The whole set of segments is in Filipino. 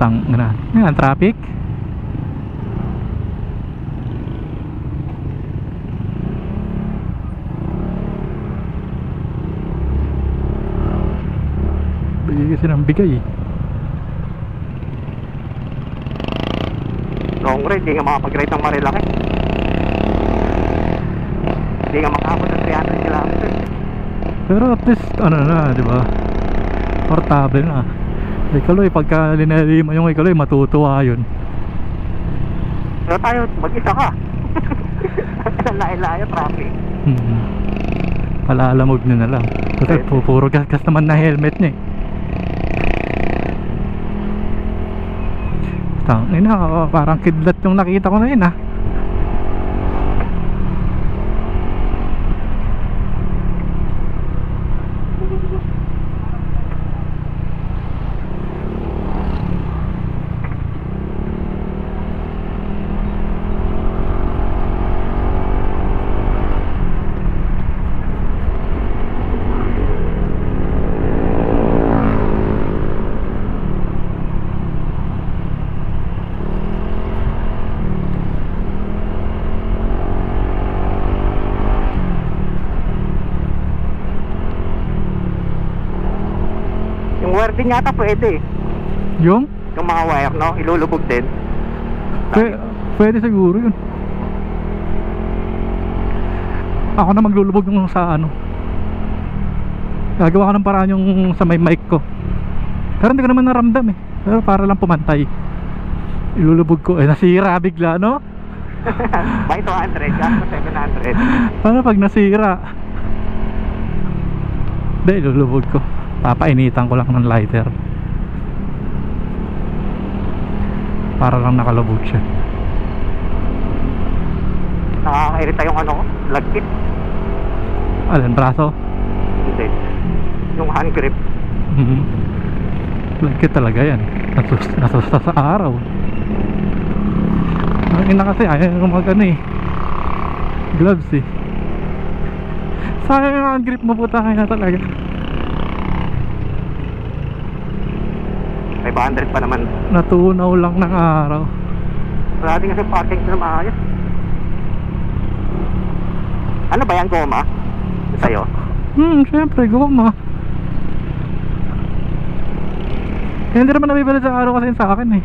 Tang na. Yan, traffic. Bigay kasi ng bigay. Long ride, di nga makapag-ride ng Marilaki. Di nga makakabot ng 300 kilometers. Pero at least ano na, di ba? Portable na. Ikaloy, pagka linalima yung ikaloy, matutuwa yun. Pero tayo, mag-isa ka. Layo-layo, traffic. Palalamog nyo na lang. Kasi puro gas naman na helmet niya eh. Tangina, parang kidlat yung nakita ko na yun ah. Yung wire din yata pwede. Yung? Yung mga wire, no? Ilulubog din. Pwede siguro yun. Ako na maglulubog ng sa ano. Gagawa ko ng paraan yung sa may mic ko. Pero hindi ko naman naramdam eh. Pero para lang pumantay. Ilulubog ko. Eh nasira bigla no? By 200, just 700. Paano pag nasira? Hindi, ilulubog ko. Papainitan ko lang ng lighter. Para lang nakalubog siya. Nakakairita yung ano ko, lagkit. Alin, braso? Hindi. Yung hand grip. Lagkit talaga yan. Nasusta sa araw. Ang ina kasi ayaw ko mag ano eh, gloves eh. Sayang yung hand grip mo, puta na talaga. 500 pa naman. Natunaw lang ng araw. Wala din kasi parking na maayos. Ano ba yan, goma? Sa'yo? Syempre, goma. Hindi naman nabibili sa araw kasi sa akin eh.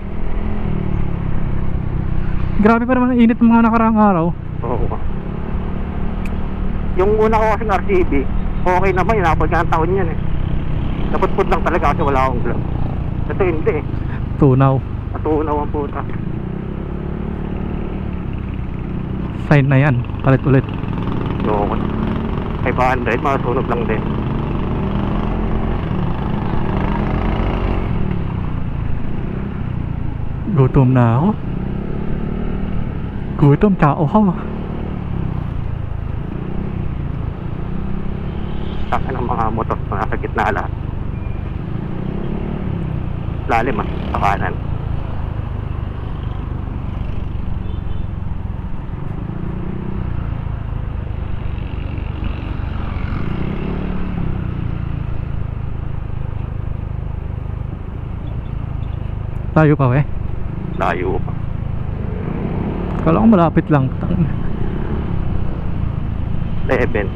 Grabe pa naman ang init ng mga nakaraang araw. Oo. Yung una ko kasing RCB, okay naman, inabot ka ng taon yan eh. Naputput lang talaga kasi wala akong glove. Ito hindi eh. Tunaw. Natunaw ang puta. Sign na yan. Palit ulit. Oo. 500, masunog lang din. Gutom na ako. Gutom, kao ako. Taka ng mga motor na nasa gitna lahat. Lalim ah, sa kanan. Tayo pa we. Layo pa. Kala ko malapit lang. 11.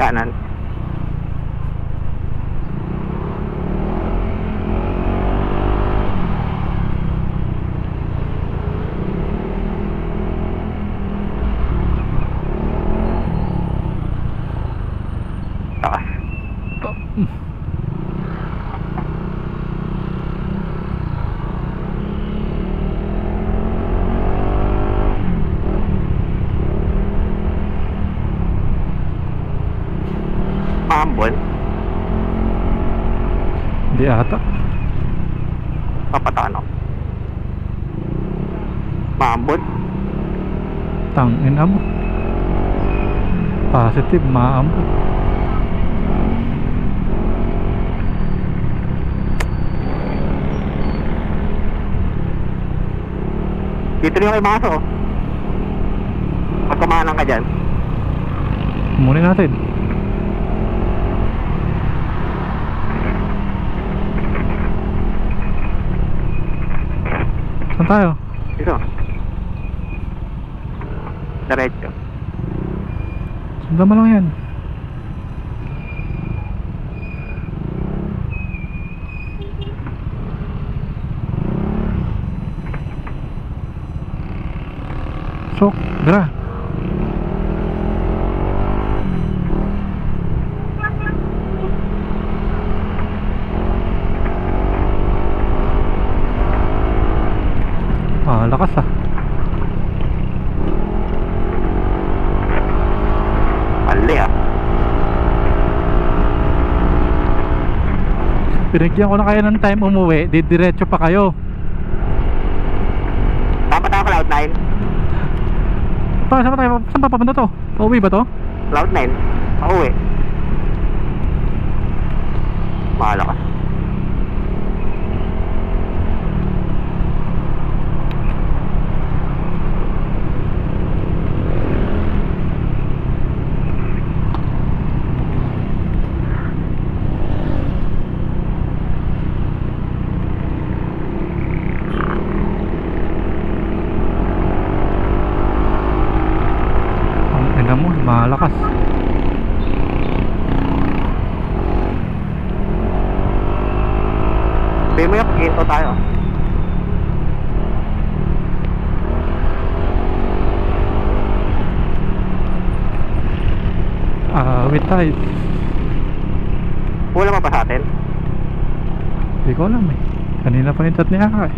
Kanan. Ambon? Hindi ata. Papatano? Maambon? Tangin mo. Positive, maambot. Dito rin yung kay Maso. Pag kumanan ka dyan. Kunin natin. Saan tayo? Dito. Diretso. Sundan mo lang yan. Sok, dara. Lakas ah. Mali ah. Pinagyan ko na kayo ng time umuwi, didiretso pa kayo. Tama tayo Cloud9. Saan ba tayo? Saan pa papunta to? Pauwi ba to? Cloud9. Pauwi. Malakas. Malakas. Sabi mo yung pag-into tayo. Wait tayo. Wala pa ba sa atin? Hindi ko alam eh. Kanina pa yung chat niya ka eh.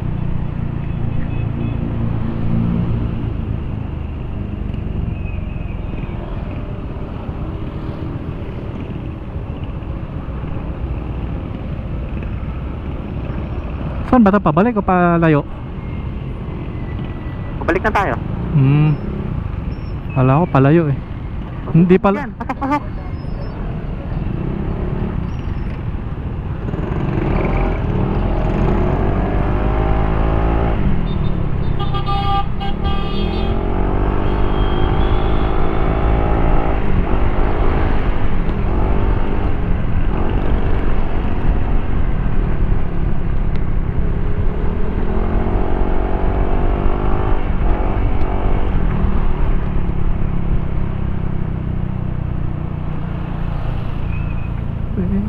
Saan ba ito? Pabalik o palayo? Pabalik na tayo. Wala ko palayo eh. Hindi pala. Yan, pasok, pasok.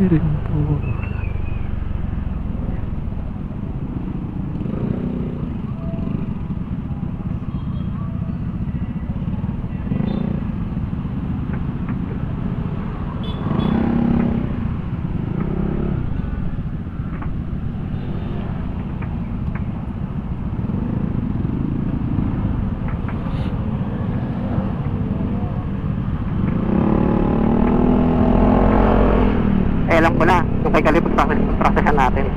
Rin po. Alam ko na, kung kay Kalipag processan natin.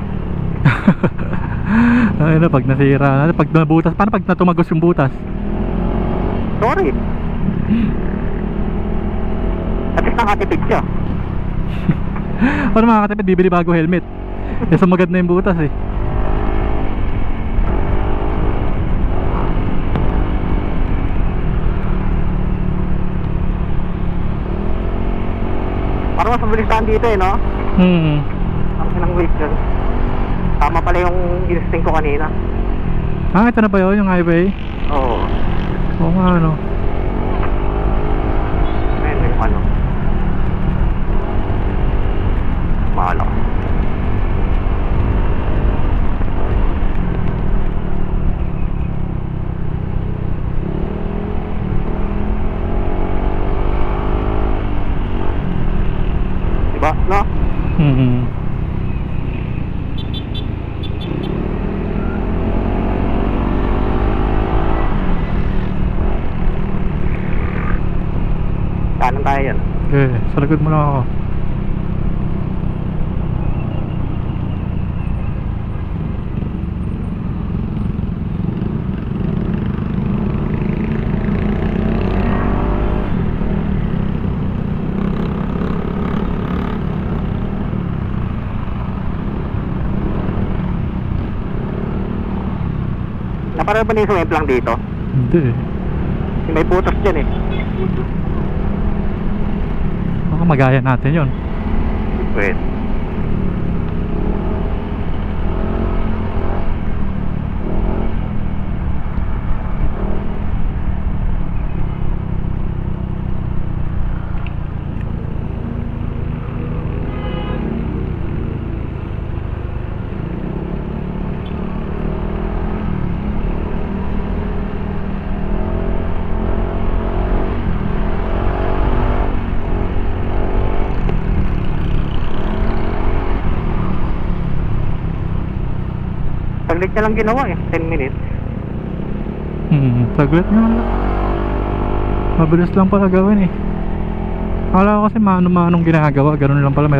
Ay na, pag nasira na, pag nabutas, paano pag natumagos yung butas? Sorry. At least nakatipid siya. Paano makakatipid, bibili bago helmet? Eh sumagad na yung butas eh. Parang mas mabilisan dito eh, no? Ang sinang wait dyan. Tama pala yung instinct ko kanina. Ito na ba yun, yung highway? Oo. Oo nga ano. Ayun yung ano. Mahalo. Diba? No? Kanan tayo yan. Okay, sa likod mo lang ako. Para ba na yung sumemplang dito? Hindi eh. May butas dyan eh. Baka magaya natin yun. Wait. Saglit niya lang ginawa eh, 10 minutes. Saglit nga lang. Mabilis lang pala gawin eh. Akala ko kasi mano-manong ginagawa. Ganun lang pala.